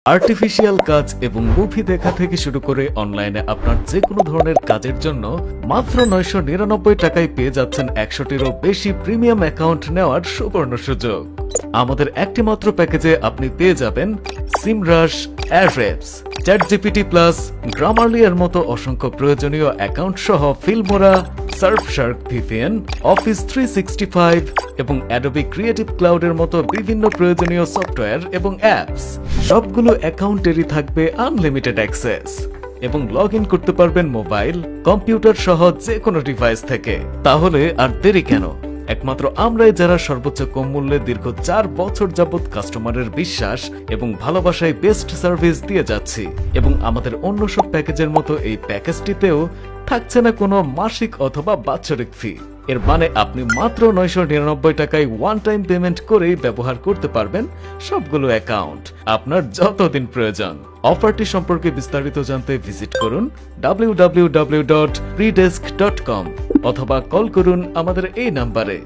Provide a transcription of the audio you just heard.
Artificial কাজ এবং movie দেখা থেকে শুরু করে অনলাইনে আপনার যে কোনো ধরনের কাজের জন্য মাত্র 999 টাকায় পেয়ে যাচ্ছেন 100টিরও বেশি প্রিমিয়াম অ্যাকাউন্ট নেওয়ার সুবর্ণ সুযোগ। আমাদের একটি মাত্র প্যাকেজে আপনি পেয়ে যাবেন সিমরাশ, অ্যাড্রেপস, চ্যাটজিপিটি প্লাস, গ্রামারলি এর মতো অসংখ্য প্রয়োজনীয় অ্যাকাউন্ট সহ ফিল্মোরা, সার্ফশার্ক ভিপিএন, অফিস 365 এবং অ্যাডোবি ক্রিয়েটিভ ক্লাউডের মতো বিভিন্ন প্রয়োজনীয় সফটওয়্যার এবং অ্যাপস। সবগুলো অ্যাকাউন্টেরই থাকবে আনলিমিটেড অ্যাক্সেস এবং লগ ইন করতে পারবেন মোবাইল, কম্পিউটার সহ যে কোনো ডিভাইস থেকে। তাহলে আর দেরি কেন? একমাত্র আমরাই যারা সর্বোচ্চ কম মূল্যে দীর্ঘ 4 বছর যাবৎ কাস্টমারের বিশ্বাস এবং ভালোবাসায় বেস্ট সার্ভিস দিয়ে যাচ্ছি। এবং আমাদের অন্য সব প্যাকেজের মতো এই প্যাকেজটিতেও থাকছে না কোনো মাসিক অথবা বাৎসরিক ফি। এর মানে আপনি মাত্র 999 টাকায় ওয়ান টাইম পেমেন্ট করেই ব্যবহার করতে পারবেন সবগুলো অ্যাকাউন্ট আপনার যতদিন প্রয়োজন। অফারটি সম্পর্কে বিস্তারিত জানতে ভিজিট করুন www.freedesk.com অথবা কল করুন আমাদের এই নাম্বারে।